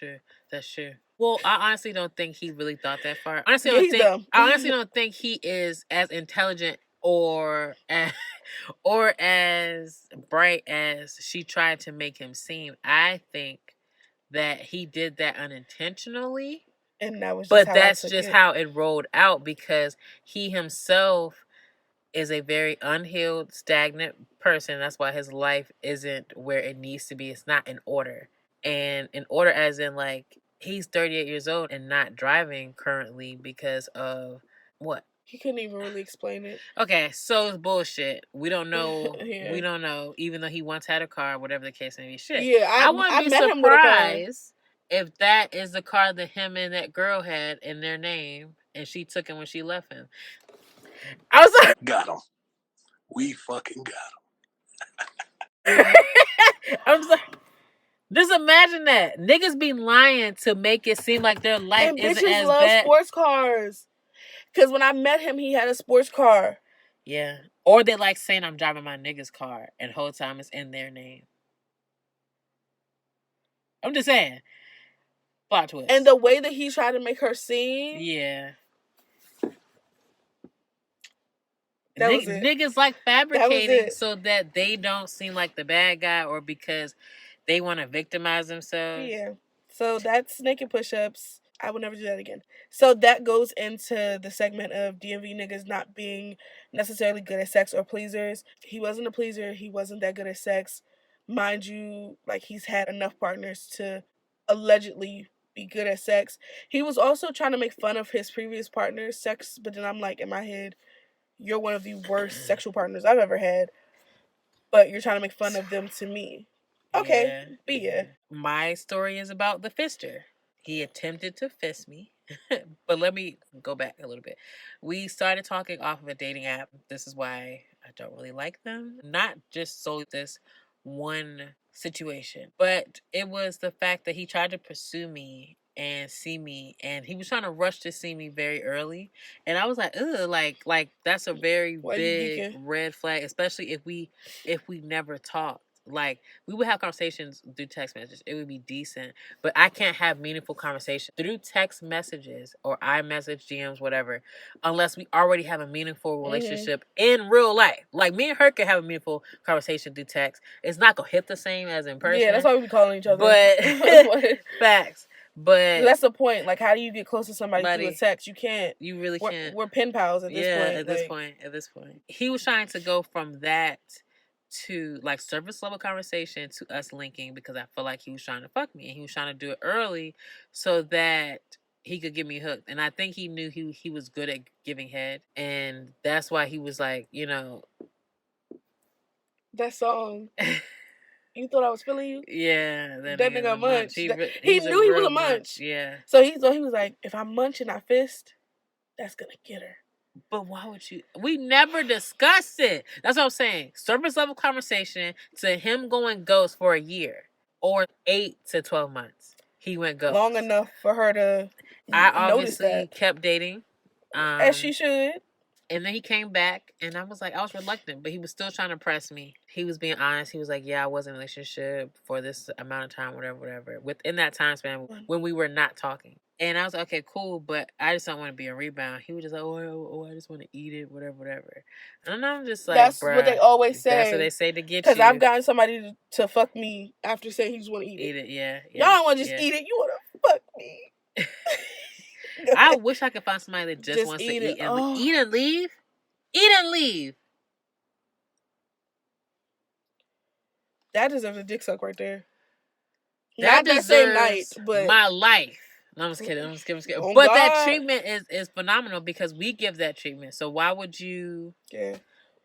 true. Well, I honestly don't think he really thought that far. I honestly don't think he is as intelligent or as bright as she tried to make him seem. I think that he did that unintentionally. And that was just how it rolled out, because he himself is a very unhealed, stagnant person. That's why his life isn't where it needs to be. It's not in order. And in order as in, like, he's 38 years old and not driving currently because of what? He couldn't even really explain it. Okay, so it's bullshit. We don't know. Yeah. We don't know, even though he once had a car, whatever the case may be. Shit. Yeah, I wouldn't be surprised if that is the car that him and that girl had in their name and she took him when she left him. I was like, got him. We fucking got him. I'm sorry. Just imagine that. Niggas be lying to make it seem like their life and isn't bitches as love bad. Sports cars. Because when I met him, he had a sports car. Yeah. Or they like saying I'm driving my nigga's car and the whole time it's in their name. I'm just saying. Plot twist. And the way that he tried to make her seem. Yeah. Niggas like fabricating so that they don't seem like the bad guy or because they want to victimize themselves. Yeah. So that's Naked Push-Ups. I would never do that again. So that goes into the segment of DMV niggas not being necessarily good at sex or pleasers. He wasn't a pleaser. He wasn't that good at sex. Mind you, like, he's had enough partners to allegedly be good at sex. He was also trying to make fun of his previous partner's sex, but then I'm like, in my head, you're one of the worst sexual partners I've ever had, but you're trying to make fun of them to me. Okay, yeah. My story is about the fister. He attempted to fist me, but let me go back a little bit. We started talking off of a dating app. This is why I don't really like them. Not just solely this one situation, but it was the fact that he tried to pursue me and see me, and he was trying to rush to see me very early, and I was like, ugh, like that's a very big red flag, especially if we never talked. Like, we would have conversations through text messages. It would be decent. But I can't have meaningful conversations through text messages or iMessage, DMs, whatever, unless we already have a meaningful relationship in real life. Like, me and her could have a meaningful conversation through text. It's not going to hit the same as in person. Yeah, that's why we be calling each other. But, facts. But that's the point. Like, how do you get close to somebody through a text? You can't. You really can't. We're pen pals at this point. At this point. He was trying to go from that to, like, surface level conversation to us linking, because I feel like he was trying to fuck me and he was trying to do it early so that he could get me hooked. And I think he knew he was good at giving head, and that's why he was like, you know, that song. You thought I was feeling you? Yeah, that nigga munch. He knew he was a munch. Yeah. So he was like, if I munch and I fist, that's gonna get her. But why would you? We never discussed it. That's what I'm saying. Surface level conversation to him going ghost for a year or 8 to 12 months. He went ghost. Long enough for her to I obviously kept dating. As she should. And then he came back, and I was reluctant, but he was still trying to press me. He was being honest. He was like, yeah, I was in a relationship for this amount of time, whatever. Within that time span when we were not talking. And I was like, okay, cool, but I just don't want to be a rebound. He was just like, oh, I just want to eat it, whatever. And I'm just like, that's bruh, what they always say. That's what they say to get you. Because I've gotten somebody to fuck me after saying he just want to eat it. Eat it, yeah. Y'all don't want to just eat it. You want to fuck me. I wish I could find somebody that just wants to eat and eat and leave. Eat and leave. That deserves a dick suck right there. Not that same night, but my life. No, I'm just kidding. Oh, but God. that treatment is phenomenal because we give that treatment. So why would you? Yeah.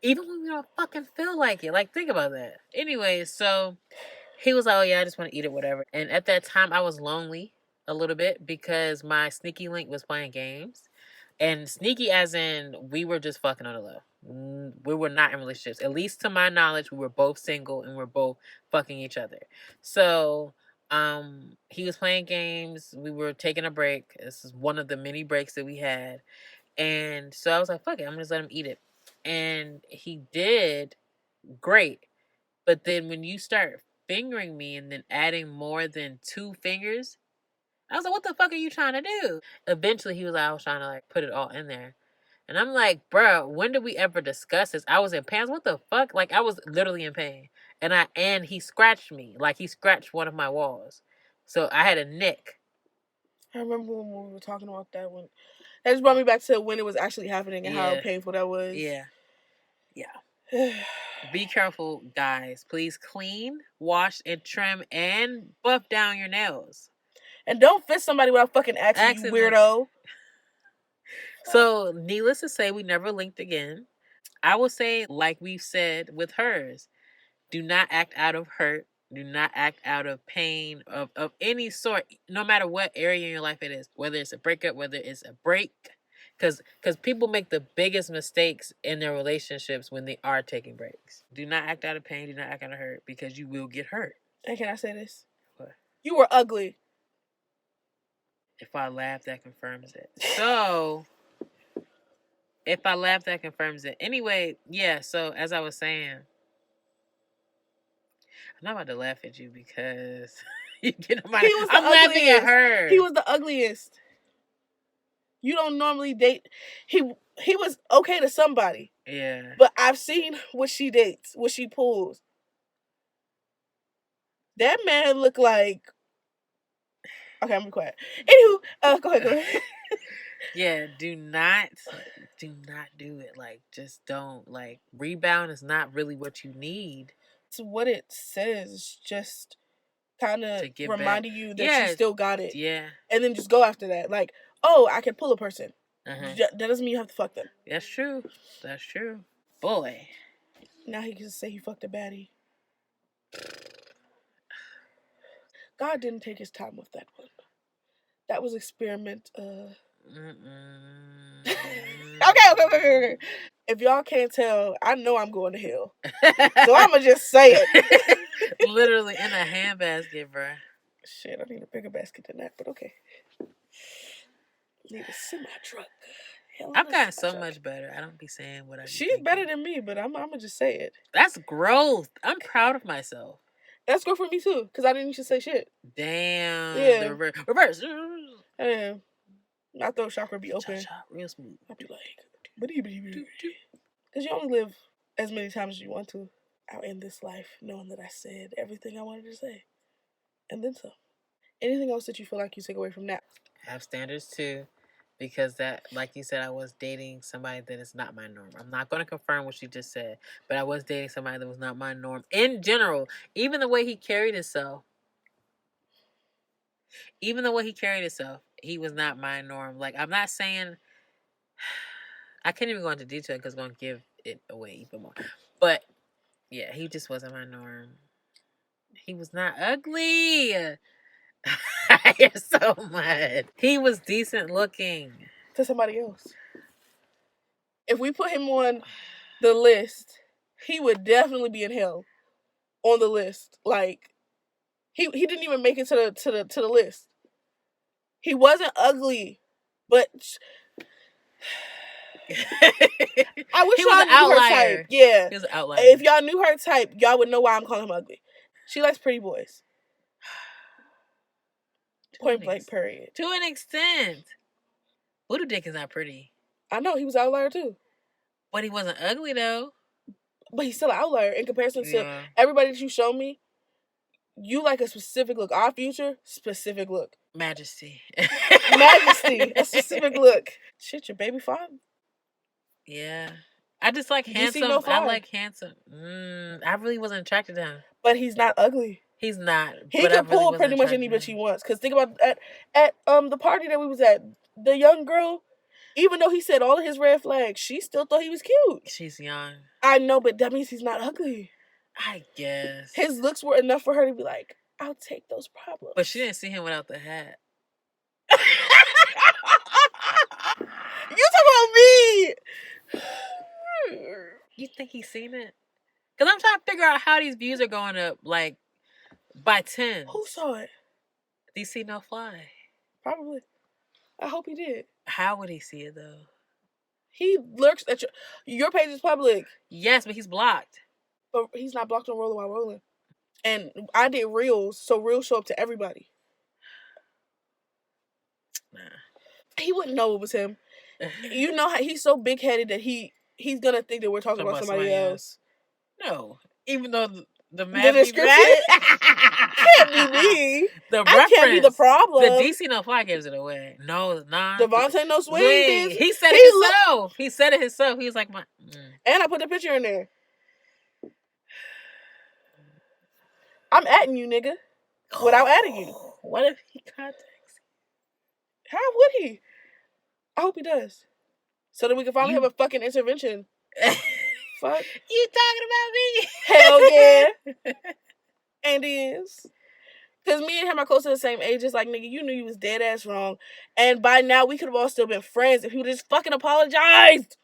Even when we don't fucking feel like it. Like, think about that. Anyway, so he was like, oh yeah, I just want to eat it, whatever. And at that time, I was lonely a little bit because my sneaky link was playing games. And sneaky as in we were just fucking on the low. We were not in relationships. At least to my knowledge, we were both single and we're both fucking each other. So he was playing games. We were taking a break. This is one of the many breaks that we had. And so I was like, fuck it, I'm gonna just let him eat it. And he did great. But then when you start fingering me and then adding more than 2 fingers, I was like, what the fuck are you trying to do? Eventually, he was like, I was trying to like put it all in there. And I'm like, bro, when did we ever discuss this? I was in pain. What the fuck? Like, I was literally in pain. And he scratched me. Like, he scratched one of my walls. So I had a nick. I remember when we were talking about that one. That just brought me back to when it was actually happening and how painful that was. Yeah. Be careful, guys. Please clean, wash, and trim, and buff down your nails. And don't fist somebody without fucking asking you, weirdo. So, needless to say, we never linked again. I will say, like we've said with hers, do not act out of hurt. Do not act out of pain of any sort, no matter what area in your life it is. Whether it's a breakup, whether it's a break. Because people make the biggest mistakes in their relationships when they are taking breaks. Do not act out of pain. Do not act out of hurt because you will get hurt. And can I say this? What? You were ugly. If I laugh, that confirms it. So, if I laugh, that confirms it. Anyway, yeah, so as I was saying, I'm not about to laugh at you because you get on my... I'm laughing at her. He was the ugliest. You don't normally date. He was okay to somebody. Yeah. But I've seen what she dates, what she pulls. That man looked like... Okay, I'm gonna be quiet. Anywho, go ahead. Yeah, do not do it. Like, just don't. Like, rebound is not really what you need. It's what it says. Just kind of reminding you that you still got it. Yeah. And then just go after that. Like, oh, I can pull a person. That doesn't mean you have to fuck them. That's true. Boy. Now he can just say he fucked a baddie. God didn't take his time with that one. That was experiment. Okay. If y'all can't tell, I know I'm going to hell. So I'm going to just say it. Literally in a handbasket, bruh. Shit, I need a bigger basket than that, but okay. Need a semi-truck. I've gotten so much better. I don't be saying what I do. She's better than me, but I'm going to just say it. That's growth. I'm proud of myself. That's good for me, too, because I didn't used to say shit. Damn. Yeah. The reverse. Damn. My throat chakra be open. Real smooth. I'd be like, because you only live as many times as you want to. I'll end this life knowing that I said everything I wanted to say. And then some. Anything else that you feel like you take away from that? Have standards too. Because that, like you said, I was dating somebody that is not my norm. I'm not going to confirm what you just said. But I was dating somebody that was not my norm. In general, even the way he carried himself. He was not my norm. Like, I'm not saying... I can't even go into detail because it's going to give it away even more. But, yeah, he just wasn't my norm. He was not ugly. I hear so much. He was decent looking. To somebody else. If we put him on the list, he would definitely be in hell. On the list. Like, he didn't even make it to the list. He wasn't ugly, but... I wish y'all knew her type. Yeah. He was an outlier. If y'all knew her type, y'all would know why I'm calling him ugly. She likes pretty boys. Point blank, period. To an extent. Voodoo Dick is not pretty. I know, he was an outlier too. But he wasn't ugly though. But he's still an outlier in comparison to everybody that you show me. You like a specific look. Our Future, specific look. Majesty. Majesty, a specific look. Shit, your baby father. Yeah. I just like handsome. No I like handsome. I really wasn't attracted to him. But he's not ugly. He's not. He can pull pretty much any bitch he wants. Because think about at the party that we was at, the young girl, even though he said all of his red flags, she still thought he was cute. She's young. I know, but that means he's not ugly. I guess. His looks were enough for her to be like, I'll take those problems. But she didn't see him without the hat. You talking about me? You think he's seen it? Because I'm trying to figure out how these views are going up, like, by 10. Who saw it? DC No Fly. Probably. I hope he did. How would he see it, though? He lurks at your page is public. Yes, but he's blocked. But he's not blocked on Rolling While Rolling. And I did Reels, so Reels show up to everybody. Nah. He wouldn't know it was him. You know how he's so big-headed that he's going to think that we're talking about somebody else. No. Even though the description can't be me. I can't be the problem. The DC No Fly gives it away. No, nah. Devontae No Swing. He said it himself. He said it himself. He was like, And I put the picture in there. I'm adding you, nigga. Without adding you. What if he contacts you? How would he? I hope he does. So that we can finally have a fucking intervention. Fuck. You talking about me? Hell yeah. And he is. Because me and him are close to the same age. It's like, nigga, you knew you was dead ass wrong. And by now, we could have all still been friends if he would have just fucking apologized.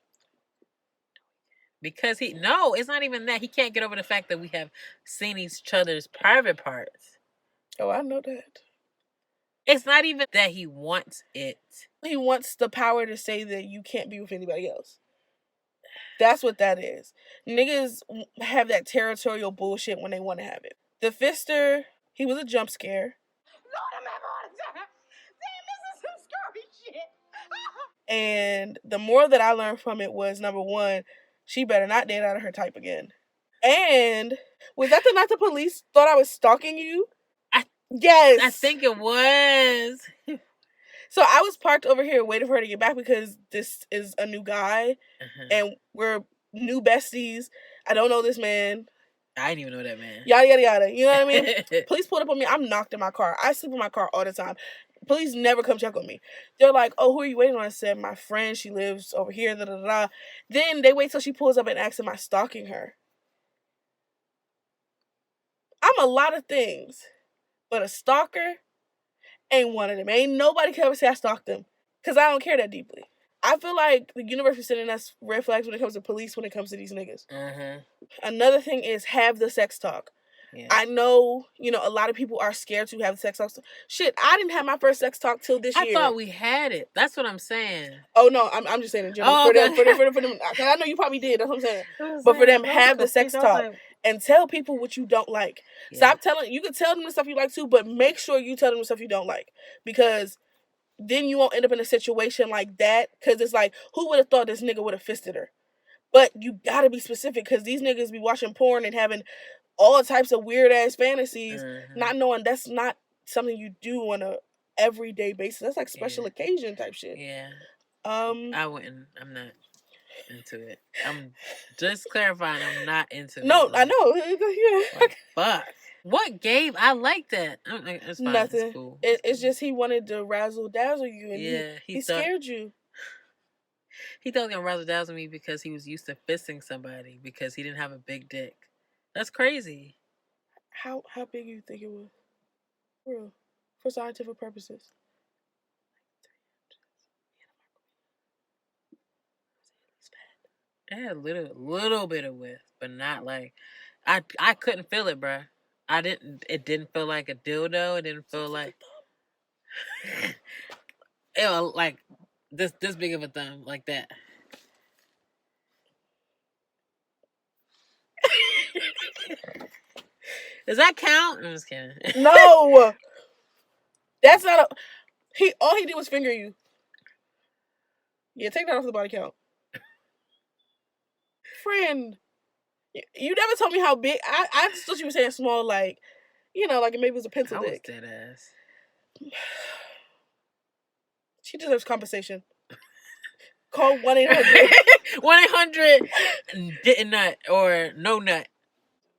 Because no, it's not even that. He can't get over the fact that we have seen each other's private parts. Oh, I know that. It's not even that he wants it. He wants the power to say that you can't be with anybody else. That's what that is. Niggas have that territorial bullshit when they want to have it. The Fister, he was a jump scare. Lord, I'm having a heart attack. Damn, this is some scary shit. And the moral that I learned from it was, number one, she better not date out of her type again. And was that the night the police thought I was stalking you? Yes. I think it was. So I was parked over here waiting for her to get back because this is a new guy. And we're new besties. I don't know this man. I didn't even know that man. Yada, yada, yada. You know what I mean? Police pulled up on me. I'm knocked in my car. I sleep in my car all the time. Police never come check on me. They're like, oh, who are you waiting on? I said, my friend. She lives over here. Da, da, da. Then they wait till she pulls up and asks, am I stalking her? I'm a lot of things. But a stalker ain't one of them. Ain't nobody can ever say I stalked them. Because I don't care that deeply. I feel like the universe is sending us red flags when it comes to police, when it comes to these niggas. Another thing is have the sex talk. Yeah. I know, a lot of people are scared to have the sex talk. Shit, I didn't have my first sex talk till this year. I thought we had it. That's what I'm saying. Oh, no, I'm just saying in general. For them, because I know you probably did. That's what I'm saying. But for them, have the sex talk. And tell people what you don't like. Yeah. Stop telling. You can tell them the stuff you like too, but make sure you tell them the stuff you don't like. Because then you won't end up in a situation like that. Because it's like, who would have thought this nigga would have fisted her? But you gotta be specific because these niggas be watching porn and having all types of weird ass fantasies, not knowing that's not something you do on a everyday basis. That's like special occasion type shit. Yeah. I wouldn't. I'm not into it. I'm just clarifying. I'm not into it. No, I know. Like, fuck. What game? I like that. It's fine. Nothing. It's cool. It's just he wanted to razzle dazzle you, and he scared you. He thought he was gonna razzle dazzle me because he was used to fisting somebody because he didn't have a big dick. That's crazy. How big you think it was? Real. For scientific purposes. It had a little bit of width, but not like I couldn't feel it, bruh. It didn't feel like a dildo. It didn't feel like it was like this big of a thumb, like that. Does that count? I'm just kidding. No. That's not a... All he did was finger you. Yeah, take that off the body count. Friend, you never told me how big... I thought you were saying small, like, you know, like maybe it was a pencil dick. I was dead ass. She deserves compensation. Call 1-800. 1-800 didn't nut or no nut.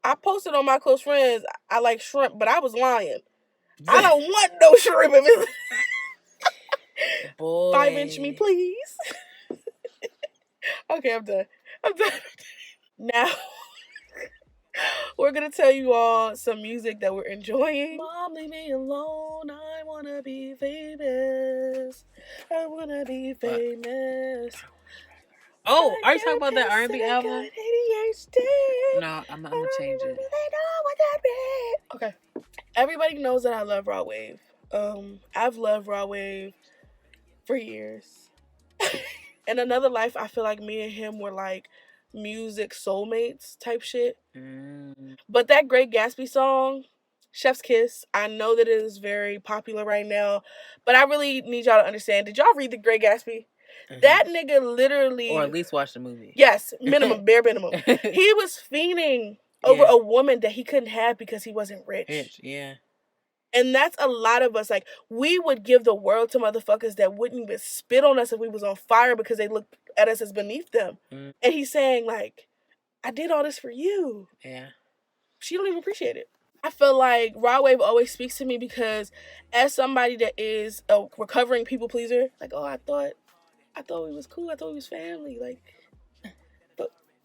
I posted on my close friends, I like shrimp, but I was lying. I don't want no shrimp. Boy. 5-inch me, please. Okay, I'm done. Now, we're going to tell you all some music that we're enjoying. Mom, leave me alone. I want to be famous. I want to be famous. Oh, are you talking about that R&B album? No, I'm not going to change it. Okay. Everybody knows that I love Raw Wave. I've loved Raw Wave for years. In another life, I feel like me and him were like music soulmates type shit. But that Great Gatsby song, Chef's Kiss, I know that it is very popular right now, but I really need y'all to understand. Did y'all read The Great Gatsby? That nigga literally... Or at least watch the movie. Yes, minimum, bare minimum. He was fiending over a woman that he couldn't have because he wasn't rich. Yeah. And that's a lot of us. Like, we would give the world to motherfuckers that wouldn't even spit on us if we was on fire because they looked at us as beneath them. And he's saying, like, I did all this for you. Yeah. She don't even appreciate it. I feel like Raw Wave always speaks to me because as somebody that is a recovering people pleaser, like, oh, I thought we was cool. I thought we was family. Like,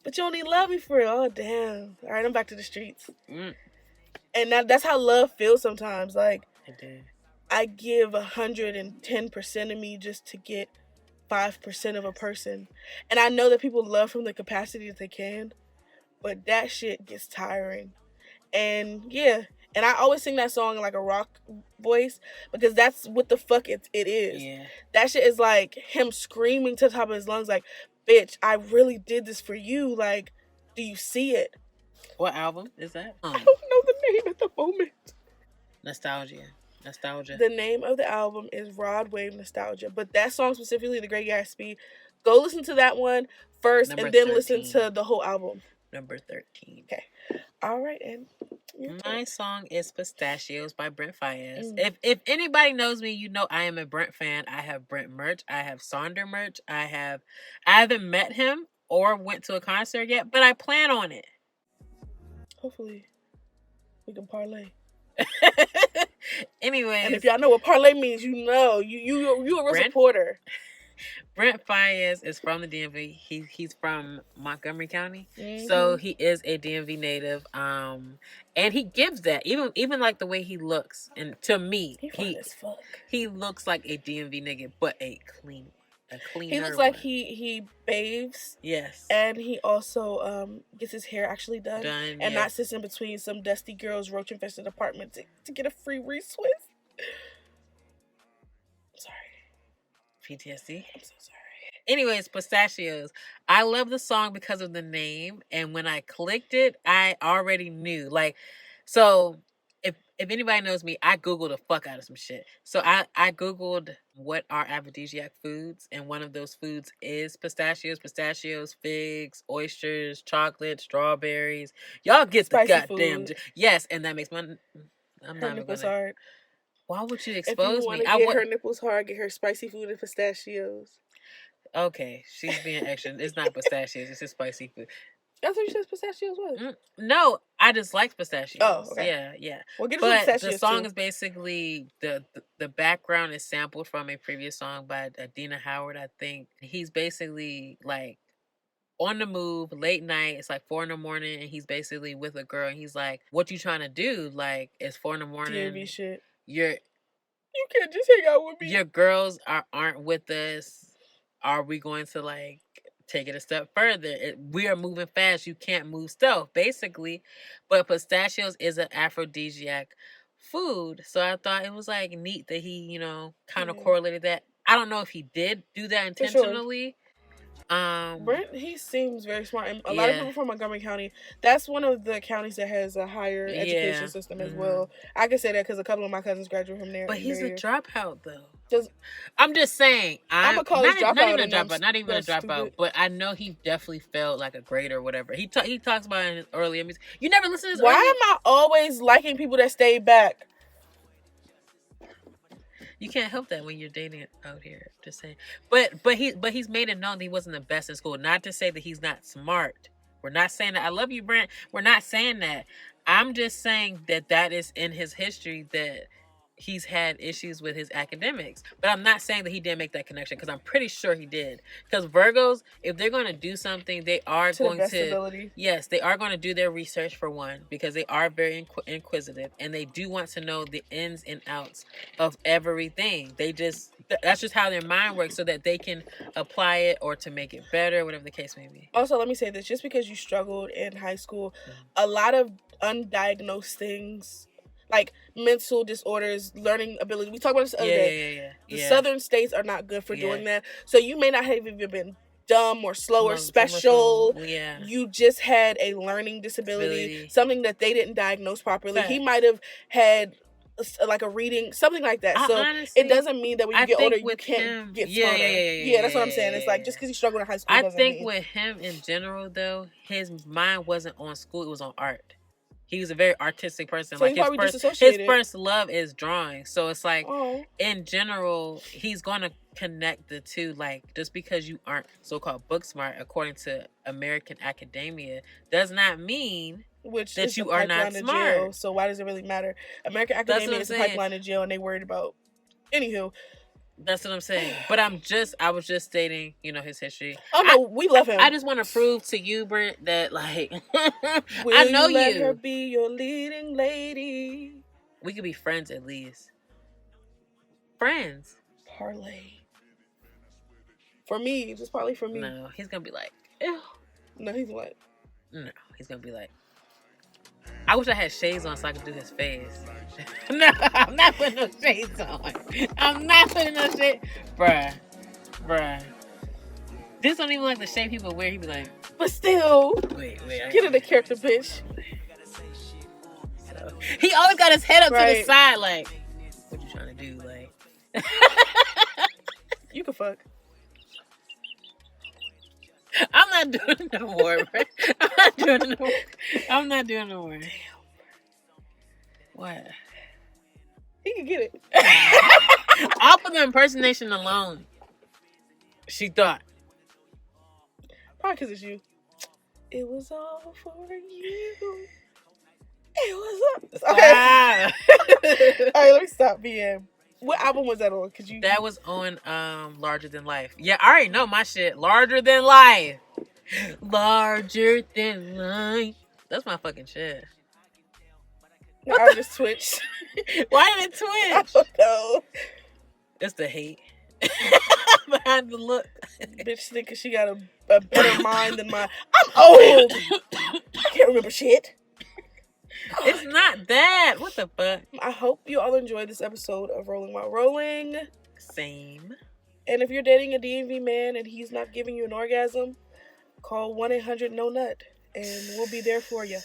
but you don't even love me for it. Oh, damn. All right, I'm back to the streets. And that's how love feels sometimes. Like, I give 110% of me just to get 5% of a person. And I know that people love from the capacity that they can, but that shit gets tiring. And yeah, and I always sing that song in like a rock voice because that's what the fuck it is. Yeah. That shit is like him screaming to the top of his lungs like, bitch, I really did this for you. Like, do you see it? What album is that? I don't know the name at the moment. Nostalgia. The name of the album is Rod Wave Nostalgia. But that song specifically, The Great Gatsby, go listen to that one first and then 13. Listen to the whole album. Number 13. Okay. All right, and my song is Pistachios by Brent Faiyaz. If anybody knows me, you know I am a Brent fan. I have Brent merch. I have Sonder merch. I haven't met him or went to a concert yet, but I plan on it. Hopefully, we can parlay. Anyways, and if y'all know what parlay means, you know you a real supporter. Brent Faiyaz is from the DMV. He's from Montgomery County, so he is a DMV native. And he gives that even like the way he looks, and to me, he looks like a DMV nigga, but a clean. He looks like he bathes. Yes. And he also gets his hair actually done and not sits in between some dusty girls' roach infested apartment to get a free re-swift. Sorry. PTSD. I'm so sorry. Anyways, Pistachios. I love the song because of the name, and when I clicked it, I already knew. Like, so if anybody knows me, I Googled the fuck out of some shit. So I Googled what are aphrodisiac foods, and one of those foods is pistachios, figs, oysters, chocolate, strawberries. Y'all get spicy the goddamn food. Yes, and that makes my I'm her not nipples hard. Why would you expose me? I get her nipples hard, get her spicy food and pistachios. Okay, she's being extra. It's not pistachios, it's just spicy food. I thought you said pistachios was. No, I just like pistachios. Oh, okay. Yeah. Well, get but pistachios the song too. is basically the background is sampled from a previous song by Dina Howard, I think. He's basically like on the move, late night. It's like 4 a.m, and he's basically with a girl, and he's like, "What you trying to do? Like, it's 4 a.m. DMV shit. You can't just hang out with me. Your girls aren't with us. Are we going to like take it a step further? We are moving fast. You can't move stealth, basically. But pistachios is an aphrodisiac food. So I thought it was like neat that he, kind of correlated that. I don't know if he did do that intentionally. Brent, he seems very smart, and a lot of people from Montgomery County. That's one of the counties that has a higher education system as well. I can say that because a couple of my cousins graduated from there. But he's a dropout, though. Just, I'm just saying. I'm a college dropout. Not even a dropout. Not even a dropout. But I know he definitely felt like a grade or whatever. He talks about it in his earlier music. You never listen to his Why am I always liking people that stayed back? You can't help that when you're dating out here. Just saying. But he's made it known that he wasn't the best in school. Not to say that he's not smart. We're not saying that. I love you, Brent. We're not saying that. I'm just saying that is in his history that he's had issues with his academics. But I'm not saying that he didn't make that connection, because I'm pretty sure he did. Because Virgos, if they're going to do something, they are going to... Yes, they are going to do their research, for one, because they are very inquisitive, and they do want to know the ins and outs of everything. That's just how their mind works, so that they can apply it or to make it better, whatever the case may be. Also, let me say this. Just because you struggled in high school, a lot of undiagnosed things, like mental disorders, learning ability. We talked about this the other day. The southern states are not good for doing that. So you may not have even been dumb or slow or special. You just had a learning disability, something that they didn't diagnose properly. He might have had like a reading, something like that. So honestly, it doesn't mean that when you get older, you can't get smarter. Yeah, that's what I'm saying. It's like, just because he struggled in high school doesn't mean. With him in general, though, his mind wasn't on school. It was on art. He was a very artistic person. So like his first love is drawing. So it's like, in general, he's going to connect the two. Like, just because you aren't so-called book smart, according to American academia, does not mean that you are not smart. Jail, so why does it really matter? American academia is a pipeline to jail, and they worried about... Anywho. That's what I'm saying. But I was just stating, his history. Oh no, we love him. I just want to prove to you, Brent, that like I know you. Let her be your leading lady. We could be friends at least. Friends. Parlay. For me, just parlay for me. No, he's gonna be like, ew. No, he's what? No, he's gonna be like, I wish I had shades on so I could do his face. No, I'm not putting no shades on. I'm not putting no shades. Bruh. This don't even like the shape he would wear. He'd be like, but still. Wait. Get in the character, bitch. So, he always got his head up to the side, like, what you trying to do? Like, you can fuck. I'm not doing it no more, bro. I'm not doing it no more. Damn. What? He can get it. I'll put the impersonation alone. She thought. Probably because it's you. It was all for you. It was all... Okay. All right, let me stop being... What album was that on? That was on Larger Than Life. Yeah, I already know my shit. Larger Than Life. Larger Than Life. That's my fucking shit. No, I just twitched. Why did it twitch? I don't know. It's the hate. Behind the look. Bitch thinking she got a better mind than mine. I'm old. I can't remember shit. It's not that. What the fuck? I hope you all enjoyed this episode of Rolling While Rolling. Same. And if you're dating a DMV man and he's not giving you an orgasm, call 1-800-NO-NUT and we'll be there for you.